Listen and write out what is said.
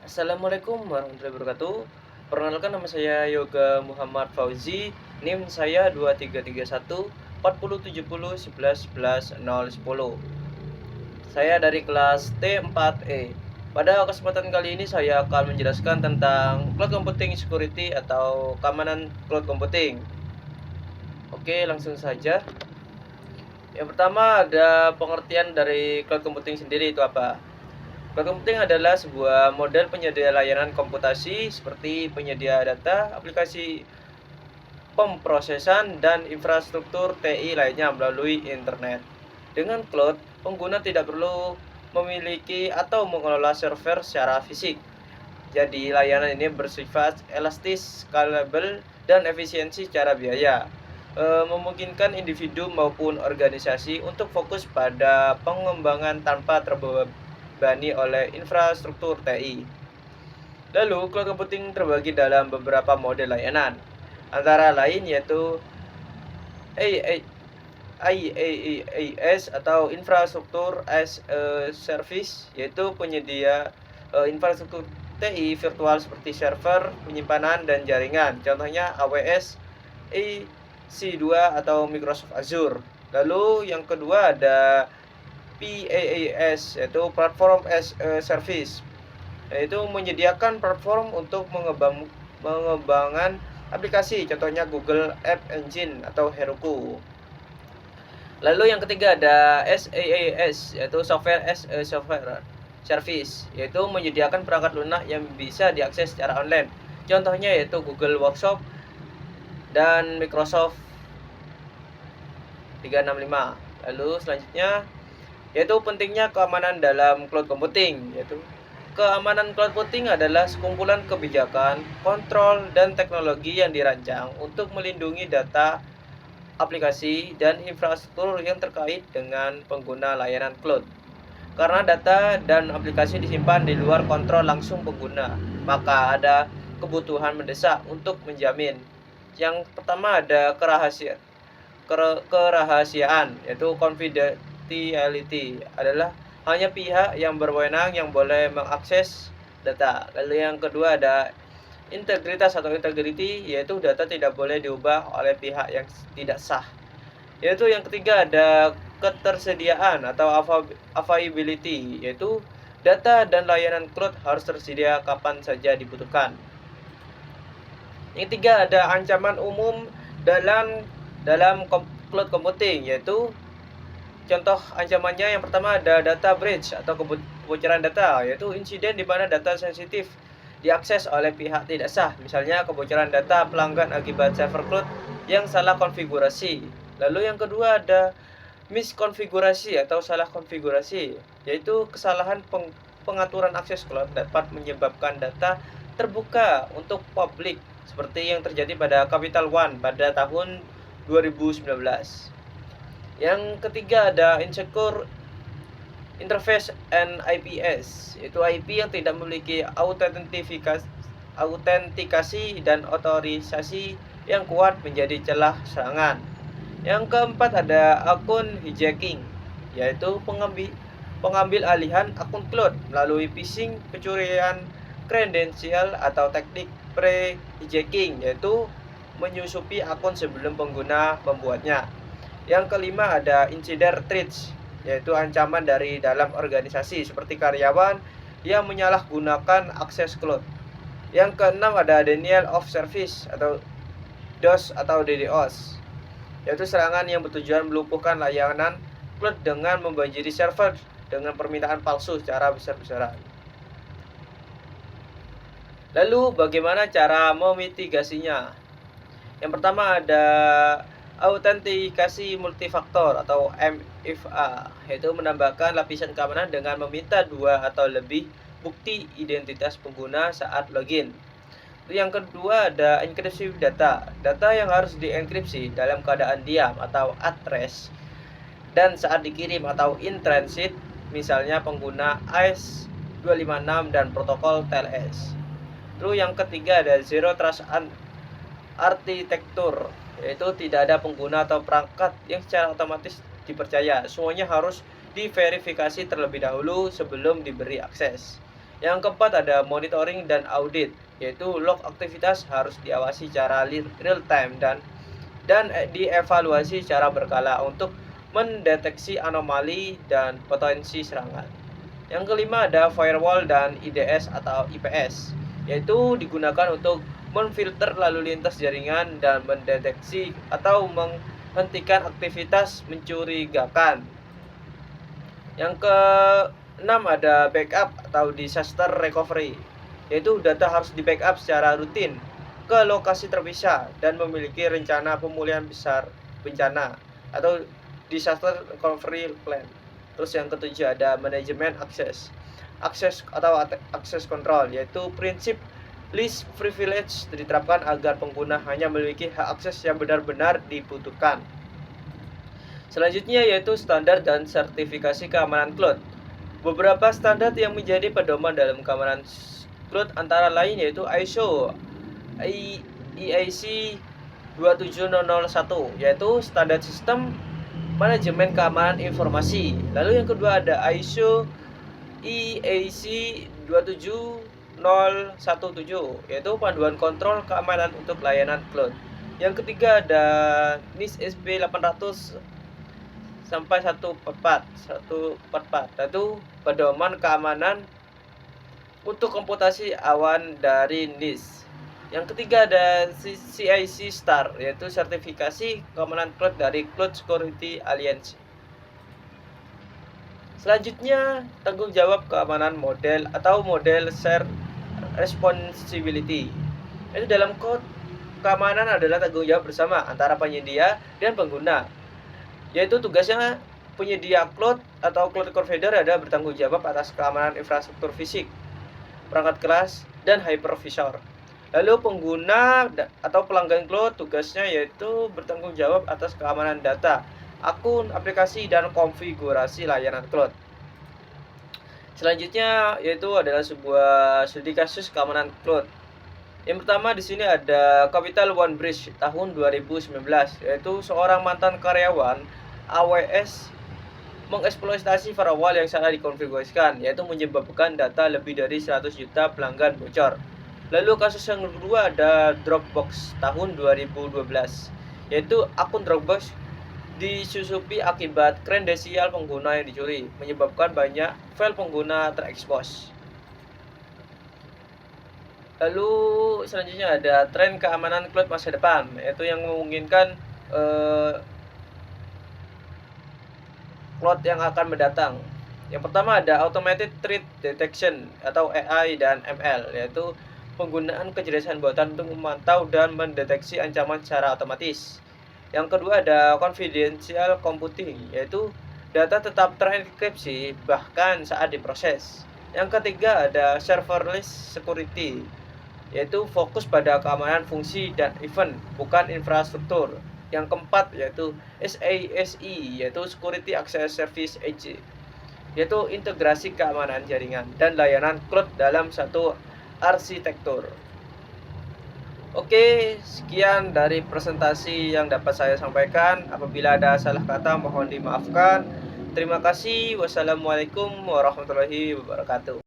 Assalamualaikum warahmatullahi wabarakatuh. Perkenalkan nama saya Yoga Muhammad Fauzi. NIM saya 2331 4070 11 11 010. Saya dari kelas T4E. Pada kesempatan kali ini saya akan menjelaskan tentang cloud computing security atau keamanan cloud computing. Oke, langsung saja. Yang pertama ada pengertian dari cloud computing sendiri itu apa? Cloud computing adalah sebuah model penyedia layanan komputasi seperti penyedia data, aplikasi pemrosesan, dan infrastruktur TI lainnya melalui internet. Dengan cloud, pengguna tidak perlu memiliki atau mengelola server secara fisik. Jadi, layanan ini bersifat elastis, scalable, dan efisiensi secara biaya, memungkinkan individu maupun organisasi untuk fokus pada pengembangan tanpa terbebani oleh infrastruktur TI. Lalu, cloud computing terbagi dalam beberapa model layanan, antara lain yaitu IaaS atau infrastruktur as a service, yaitu penyedia infrastruktur TI virtual seperti server, penyimpanan, dan jaringan. Contohnya AWS, EC2 atau Microsoft Azure. Lalu yang kedua ada PaaS, yaitu Platform as a Service, yaitu menyediakan platform untuk mengembangkan aplikasi, contohnya Google App Engine atau Heroku. Lalu yang ketiga ada SaaS, yaitu Software as a Service, yaitu menyediakan perangkat lunak yang bisa diakses secara online. Contohnya yaitu Google Workshop dan Microsoft 365. Lalu selanjutnya yaitu pentingnya keamanan dalam cloud computing, yaitu keamanan cloud computing adalah sekumpulan kebijakan, kontrol, dan teknologi yang dirancang untuk melindungi data, aplikasi, dan infrastruktur yang terkait dengan pengguna layanan cloud. Karena data dan aplikasi disimpan di luar kontrol langsung pengguna, maka ada kebutuhan mendesak untuk menjamin. Yang pertama ada kerahasiaan, yaitu confidentiality, adalah hanya pihak yang berwenang yang boleh mengakses data. Lalu yang kedua ada integritas atau integrity, yaitu data tidak boleh diubah oleh pihak yang tidak sah. Yaitu yang ketiga ada ketersediaan atau availability, yaitu data dan layanan cloud harus tersedia kapan saja dibutuhkan. Yang ketiga ada ancaman umum dalam cloud computing, yaitu contoh ancamannya yang pertama ada data breach atau kebocoran data, yaitu insiden di mana data sensitif diakses oleh pihak tidak sah, misalnya kebocoran data pelanggan akibat server cloud yang salah konfigurasi. Lalu yang kedua ada miskonfigurasi atau salah konfigurasi, yaitu kesalahan pengaturan akses cloud dapat menyebabkan data terbuka untuk publik, seperti yang terjadi pada Capital One pada tahun 2019. Yang ketiga ada insecure interface and IPS, yaitu IP yang tidak memiliki autentikasi dan otorisasi yang kuat menjadi celah serangan. Yang keempat ada akun hijacking, yaitu pengambil alihan akun cloud melalui phishing, pencurian kredensial, atau teknik pre-hijacking, yaitu menyusupi akun sebelum pengguna membuatnya. Yang kelima ada insider threats, yaitu ancaman dari dalam organisasi seperti karyawan yang menyalahgunakan akses cloud. Yang keenam ada denial of service atau DOS atau DDoS, yaitu serangan yang bertujuan melumpuhkan layanan cloud dengan membanjiri server dengan permintaan palsu secara besar-besaran. Lalu bagaimana cara memitigasinya? Yang pertama ada autentikasi multifaktor atau MFA, yaitu menambahkan lapisan keamanan dengan meminta 2 atau lebih bukti identitas pengguna saat login. Yang kedua ada enkripsi data. Data yang harus dienkripsi dalam keadaan diam atau at rest dan saat dikirim atau in transit, misalnya pengguna AES-256 dan protokol TLS. Lalu yang ketiga ada zero trust arsitektur, yaitu tidak ada pengguna atau perangkat yang secara otomatis dipercaya. Semuanya harus diverifikasi terlebih dahulu sebelum diberi akses. Yang keempat ada monitoring dan audit, yaitu log aktivitas harus diawasi secara real time dan dievaluasi secara berkala untuk mendeteksi anomali dan potensi serangan. Yang kelima ada firewall dan IDS atau IPS, yaitu digunakan untuk memfilter lalu lintas jaringan dan mendeteksi atau menghentikan aktivitas mencurigakan. Yang keenam ada backup atau disaster recovery, yaitu data harus di backup secara rutin ke lokasi terpisah dan memiliki rencana pemulihan besar bencana atau disaster recovery plan. Terus yang ketujuh ada manajemen akses. Akses atau akses control, yaitu prinsip least privilege diterapkan agar pengguna hanya memiliki hak akses yang benar-benar dibutuhkan. Selanjutnya yaitu standar dan sertifikasi keamanan cloud. Beberapa standar yang menjadi pedoman dalam keamanan cloud antara lain yaitu ISO EAC 27001, yaitu standar sistem manajemen keamanan informasi. Lalu yang kedua ada ISO EAC 27017, yaitu panduan kontrol keamanan untuk layanan cloud. Yang ketiga ada NIST SP 800 sampai 144, yaitu pedoman keamanan untuk komputasi awan dari NIST. Yang ketiga ada CIC Star, yaitu sertifikasi keamanan cloud dari Cloud Security Alliance. Selanjutnya, tanggung jawab keamanan model atau model share responsibility. Itu dalam cloud keamanan adalah tanggung jawab bersama antara penyedia dan pengguna, yaitu tugasnya penyedia cloud atau cloud provider ada bertanggung jawab atas keamanan infrastruktur fisik, perangkat keras, dan hypervisor. Lalu pengguna atau pelanggan cloud tugasnya yaitu bertanggung jawab atas keamanan data, akun, aplikasi, dan konfigurasi layanan cloud. Selanjutnya yaitu adalah sebuah studi kasus keamanan cloud. Yang pertama di sini ada Capital One Breach tahun 2019, yaitu seorang mantan karyawan AWS mengeksploitasi firewall yang salah dikonfigurasikan, yaitu menyebabkan data lebih dari 100 juta pelanggan bocor. Lalu kasus yang kedua ada Dropbox tahun 2012, yaitu akun Dropbox disusupi akibat kredensial pengguna yang dicuri, menyebabkan banyak file pengguna terekspos. Lalu selanjutnya ada tren keamanan cloud masa depan, yaitu yang memungkinkan cloud yang akan mendatang. Yang pertama ada automated threat detection atau AI dan ML, yaitu penggunaan kecerdasan buatan untuk memantau dan mendeteksi ancaman secara otomatis. Yang kedua ada confidential computing, yaitu data tetap terenkripsi bahkan saat diproses. Yang ketiga ada serverless security, yaitu fokus pada keamanan fungsi dan event, bukan infrastruktur. Yang keempat yaitu SASE, yaitu Security Access Service Edge, yaitu integrasi keamanan jaringan dan layanan cloud dalam satu arsitektur. Oke, sekian dari presentasi yang dapat saya sampaikan. Apabila ada salah kata mohon dimaafkan. Terima kasih. Wassalamualaikum warahmatullahi wabarakatuh.